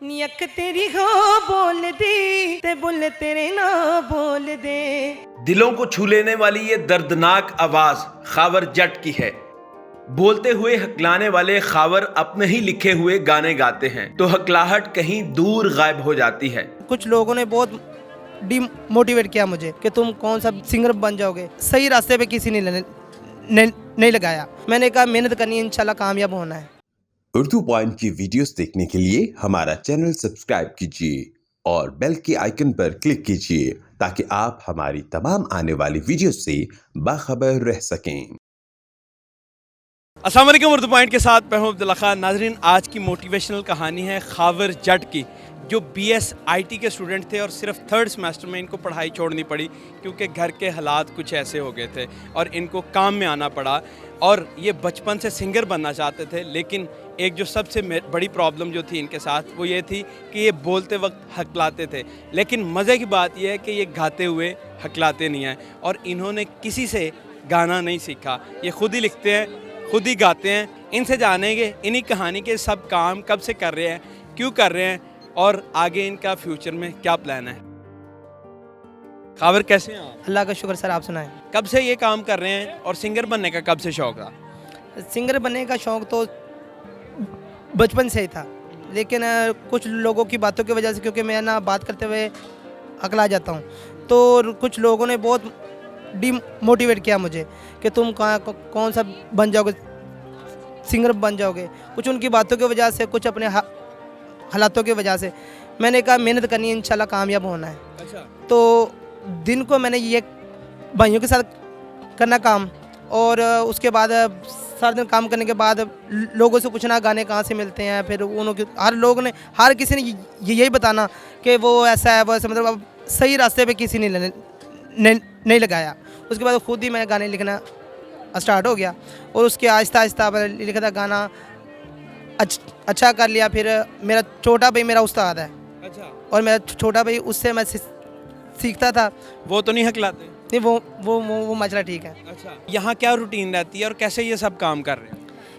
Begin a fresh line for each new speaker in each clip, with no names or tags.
नियक तेरी हो बोल दी ते बुल तेरे ना बोल दे।
दिलों को छू लेने वाली ये दर्दनाक आवाज खावर जट की है। बोलते हुए हकलाने वाले खावर अपने ही लिखे हुए गाने गाते हैं तो हकलाहट कहीं दूर गायब हो जाती है।
कुछ लोगों ने बहुत डिमोटिवेट किया मुझे कि तुम कौन सा सिंगर बन जाओगे, सही रास्ते पे किसी ने नहीं लगाया। मैंने कहा मेहनत करनी है, इंशाल्लाह कामयाब होना है।
उर्दू पॉइंट की वीडियोस देखने के लिए हमारा चैनल सब्सक्राइब कीजिए और बेल के आइकन पर क्लिक कीजिए ताकि आप हमारी तमाम आने वाली वीडियोस से बाखबर रह सकें।
अस्सलाम वालेकुम, उर्दू पॉइंट के साथ मैं हूं अब्दुल्ला खान। नाजरीन, आज की मोटिवेशनल कहानी है खावर जट की, जो BS IT के स्टूडेंट थे और सिर्फ थर्ड सेमेस्टर में इनको पढ़ाई छोड़नी पड़ी क्योंकि घर के हालात कुछ ऐसे हो गए थे और इनको काम में आना पड़ा। और ये बचपन से सिंगर बनना चाहते थे, लेकिन एक जो सबसे बड़ी प्रॉब्लम जो थी इनके साथ वो ये थी कि ये बोलते वक्त हकलाते थे। लेकिन मज़े की बात यह है कि ये गाते हुए हकलाते नहीं हैं और इन्होंने किसी से गाना नहीं सीखा। ये खुद ही लिखते हैं, खुद ही गाते हैं। इनसे जानेंगे इन्हीं कहानी के सब काम कब से कर रहे हैं, क्यों कर रहे हैं और आगे इनका फ्यूचर में क्या प्लान है। खावर, कैसे हैं आप?
अल्लाह का शुक्र सर, आप सुनाएं।
कब से ये काम कर रहे हैं और सिंगर बनने का कब से शौक था?
सिंगर बनने का शौक़ तो बचपन से ही था, लेकिन कुछ लोगों की बातों की वजह से, क्योंकि मैं ना बात करते हुए अकला जाता हूँ, तो कुछ लोगों ने बहुत डिमोटिवेट किया मुझे कि तुम कौन सा बन जाओगे, सिंगर बन जाओगे। कुछ उनकी बातों की वजह से, कुछ अपने हालातों की वजह से। मैंने कहा मेहनत करनी है, इंशाल्लाह कामयाब होना है।
अच्छा।
तो दिन को मैंने ये भाइयों के साथ करना काम, और उसके बाद सारा दिन काम करने के बाद लोगों से पूछना गाने कहाँ से मिलते हैं। फिर उन्होंने हर किसी ने यही बताना कि वो ऐसा है, वो ऐसा, मतलब अब सही रास्ते पे किसी ने नहीं लगाया। उसके बाद खुद ही मैं गाने लिखना स्टार्ट हो गया और उसके आहिस्ता आहिस्ता लिखा था गाना, अच्छा कर लिया। फिर मेरा छोटा भाई मेरा उस्ताद है।
अच्छा।
और मेरा छोटा भाई, उससे मैं सीखता था।
वो तो नहीं हकलाते?
नहीं, वो मसला ठीक है।
अच्छा। यहाँ क्या रूटीन रहती है और कैसे ये सब काम कर रहे हैं?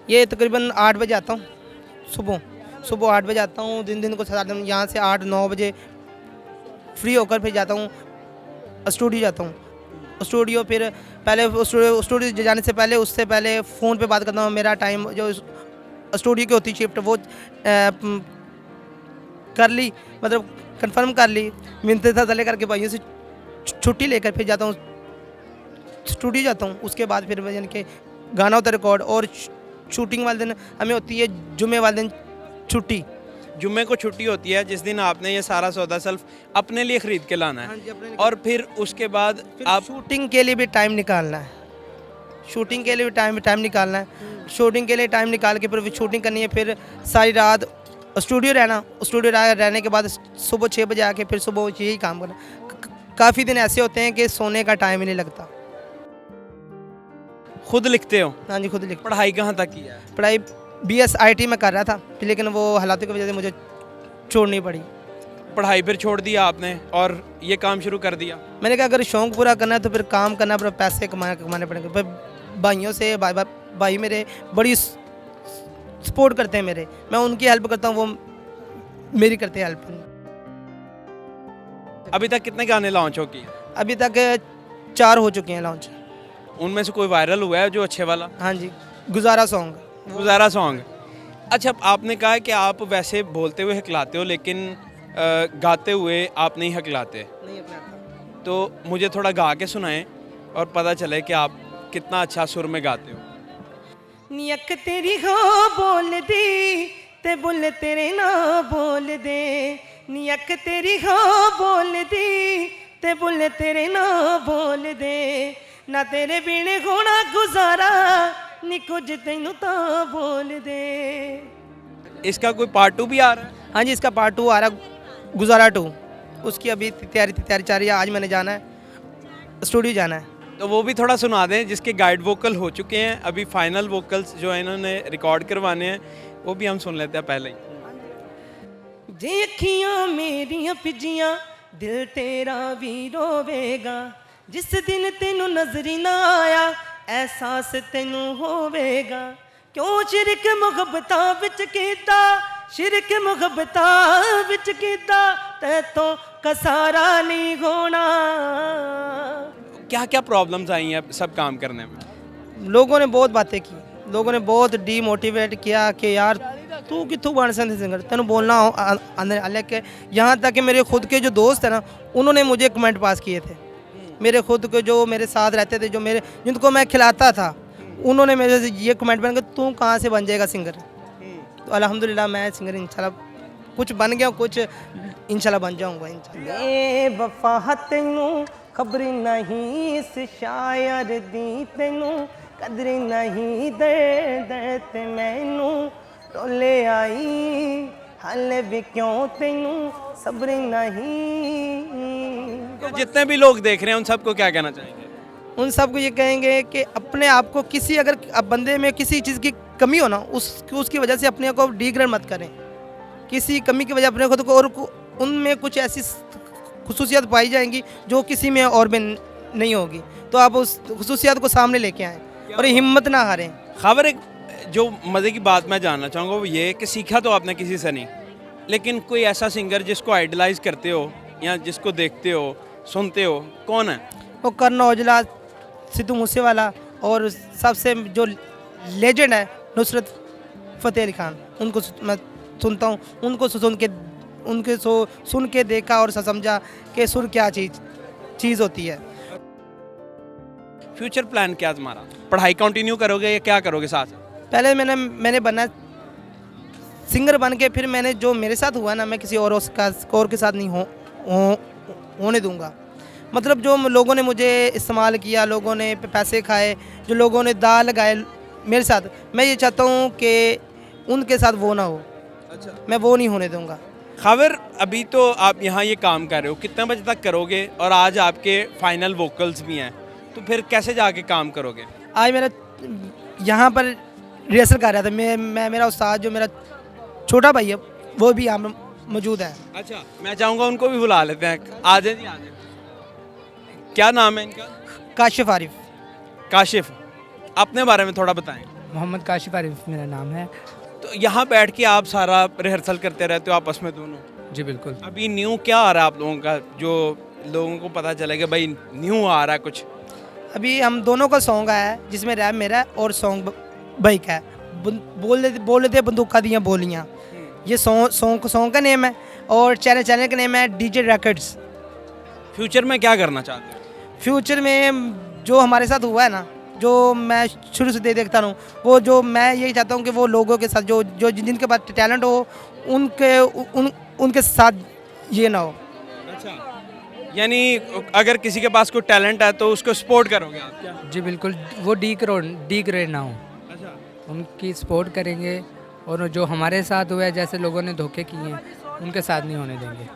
ये तकरीबन 8 बजे आता हूँ, सुबह 8 बजे आता हूँ। दिन को सारा दिन यहाँ से 8-9 बजे फ्री होकर फिर जाता हूँ, स्टूडियो जाता हूँ। स्टूडियो फिर पहले स्टूडियो जाने से पहले, उससे पहले फ़ोन पे बात करता हूँ। मेरा टाइम जो स्टूडियो की होती शिफ्ट, वो कर ली, मतलब कंफर्म कर ली, मिलते था तले करके भाइयों से छुट्टी लेकर फिर जाता हूँ, स्टूडियो जाता हूँ। उसके बाद फिर यानी कि गाना होता रिकॉर्ड, और शूटिंग वाले दिन हमें होती है जुम्मे वाले दिन छुट्टी।
जुम्मे को छुट्टी होती है, जिस दिन आपने ये सारा सौदा सिर्फ अपने लिए ख़रीद के लाना है।
हाँ जी, अपने
और फिर उसके बाद आप
शूटिंग के लिए भी टाइम निकालना है। शूटिंग के लिए भी टाइम निकालना है। शूटिंग के लिए टाइम निकाल के फिर शूटिंग करनी है। फिर सारी रात स्टूडियो रहने के बाद सुबह 6 बजे आके फिर सुबह यही काम करना। काफ़ी दिन ऐसे होते हैं कि सोने का टाइम ही नहीं लगता।
खुद लिखते हो?
हाँ जी, खुद लिख।
पढ़ाई कहाँ तक की है?
पढ़ाई BS IT में कर रहा था, लेकिन वो हालातों की वजह से मुझे छोड़नी पड़ी।
पढ़ाई फिर छोड़ दिया आपने और ये काम शुरू कर दिया?
मैंने कहा अगर शौक़ पूरा करना है तो फिर काम करना पड़ेगा, पैसे कमाने पड़ेंगे। फिर भाइयों से भाई मेरे बड़ी सपोर्ट करते हैं मेरे, मैं उनकी हेल्प करता हूँ, वो मेरी करते हैं हेल्प।
अभी तक कितने गाने लॉन्च हो किए?
अभी तक 4 हो चुके हैं लॉन्च।
उनमें से कोई वायरल हुआ है जो अच्छे वाला?
हाँ जी, गुजारा सॉन्ग।
गुजारा सॉन्ग। अच्छा, आपने कहा कि आप वैसे बोलते हुए हकलाते हो, लेकिन गाते हुए आप नहीं हकलाते।
नहीं अपना।
तो मुझे थोड़ा गा के सुनाएं और पता चले कि आप कितना अच्छा सुर में गाते हो।
नियक तेरी हो बोल दी ते बुल तेरे ना बोल दे। नियक तेरी हो बोल दी ते बुल तेरे ना बोल दे। ना तेरे बिन होना गुजारा, नी कुछ तेनू तो बोल दे।
इसका कोई पार्ट 2 भी आ रहा है?
हाँ जी, इसका पार्ट 2 आ रहा, गुजारा 2। उसकी अभी तैयारी चल रही है। आज मैंने जाना है, स्टूडियो जाना है।
तो वो भी थोड़ा सुना दें, जिसके गाइड वोकल हो चुके हैं। अभी फाइनल वोकल्स जो है इन्होंने रिकॉर्ड करवाने हैं, वो भी हम सुन लेते हैं पहले ही।
जे अखियां मेरियां पिजियां, दिल तेरा भी रोवेगा। जिस दिन तेनू नजरी ना आया, एहसास तेनू होवेगा। क्यों शिरक मुहब्बतां विच कीता, शिरक मुहब्बतां विच कीता ते तो कसारा नहीं होना।
क्या क्या प्रॉब्लम्स आई हैं सब काम करने में?
लोगों ने बहुत बातें की, लोगों ने बहुत डीमोटिवेट किया कि यार तू कितों बन सकते सिंगर, तेन बोलना अंदर। लेके यहाँ तक कि मेरे खुद के जो दोस्त हैं ना, उन्होंने मुझे कमेंट पास किए थे। मेरे खुद के जो मेरे साथ रहते थे, जो मेरे जिनको मैं खिलाता था, उन्होंने मेरे से ये कमेंट बन के तू कहाँ से बन जाएगा सिंगर। तो अल्हम्दुलिल्लाह मैं सिंगर इंशाल्लाह कुछ बन गया, कुछ इंशाल्लाह बन जाऊँगा इंशाल्लाह। बेवफा तैनू खबर नहीं इस शायर दी, तैनू कदर नहीं दे ते मैनू टोले आई, हाले भी क्यों तैनू सब्र नहीं।
तो जितने भी लोग देख रहे हैं उन सबको क्या कहना चाहेंगे?
उन सबको ये कहेंगे कि अपने आप को किसी अगर अब बंदे में किसी चीज़ की कमी हो ना, उसकी वजह से अपने को डिग्रेड मत करें। किसी कमी की वजह अपने खुद को और उनमें कुछ ऐसी खुसूसियत पाई जाएंगी जो किसी में और में नहीं होगी, तो आप उस खुसूसियत को सामने लेके आएँ और हिम्मत ना हारें।
खबर एक जो मज़े की बात मैं जानना चाहूँगा वो ये कि सीखा तो आपने किसी से नहीं, लेकिन कोई ऐसा सिंगर जिसको आइडलाइज करते हो या जिसको देखते हो सुनते हो, कौन है?
वो करण औजला, सिद्धू मूसेवाला और सबसे जो लेजेंड है नुसरत फ़तेह अली खान। उनको मैं सुनता हूँ, उनको सुन के देखा और समझा कि सुर क्या चीज़ होती है।
फ्यूचर प्लान क्या है तुम्हारा? पढ़ाई कंटिन्यू करोगे या क्या करोगे साथ?
पहले मैंने बनना सिंगर बन के, फिर मैंने जो मेरे साथ हुआ ना, मैं किसी और के साथ नहीं होने दूंगा। मतलब जो लोगों ने मुझे इस्तेमाल किया, लोगों ने पैसे खाए, जो लोगों ने दाल लगाए मेरे साथ, मैं ये चाहता हूँ कि उनके साथ वो ना हो।
अच्छा,
मैं वो नहीं होने दूंगा।
खबर अभी तो आप यहाँ ये काम कर रहे हो, कितने बजे तक करोगे? और आज आपके फाइनल वोकल्स भी हैं, तो फिर कैसे जाके काम करोगे?
आज मेरा यहाँ पर रिहर्सल कर रहा था, मैं मेरा उस्ताद जो मेरा छोटा भाई है वो भी यहाँ पर मौजूद है।
अच्छा, मैं चाहूँगा उनको भी बुला लेते हैं। आ जाए जी, आ जाए। क्या नाम है इनका?
काशिफ आरिफ।
काशिफ, अपने बारे में थोड़ा बताएं।
मोहम्मद काशिफ आरिफ मेरा नाम है।
तो यहाँ बैठ के आप सारा रिहर्सल करते रहते हो आपस में दोनों?
जी बिल्कुल।
अभी न्यू क्या आ रहा है आप लोगों का, जो लोगों को पता चलेगा भाई न्यू आ रहा है कुछ?
अभी हम दोनों का सॉन्ग आया है जिसमें रैप मेरा है और सॉन्ग भाई का है। बोल लेते बंदूका दियाँ बोलियाँ, ये सॉन्ग का नेम है और चैनल का नेम है डीजे रैकेट्स।
फ्यूचर में क्या करना चाहते हो?
फ्यूचर में जो हमारे साथ हुआ है ना, जो मैं शुरू से देखता हूँ, वो जो मैं यही चाहता हूँ कि वो लोगों के साथ जो जिनके पास टैलेंट हो उनके साथ ये ना हो।
अच्छा, यानी अगर किसी के पास कोई टैलेंट है तो उसको सपोर्ट करोगे आप क्या?
जी बिल्कुल, वो डी ग्रेड ना हो,
अच्छा,
उनकी सपोर्ट करेंगे और जो हमारे साथ हुआ है, जैसे लोगों ने धोखे किए हैं उनके साथ नहीं होने देंगे।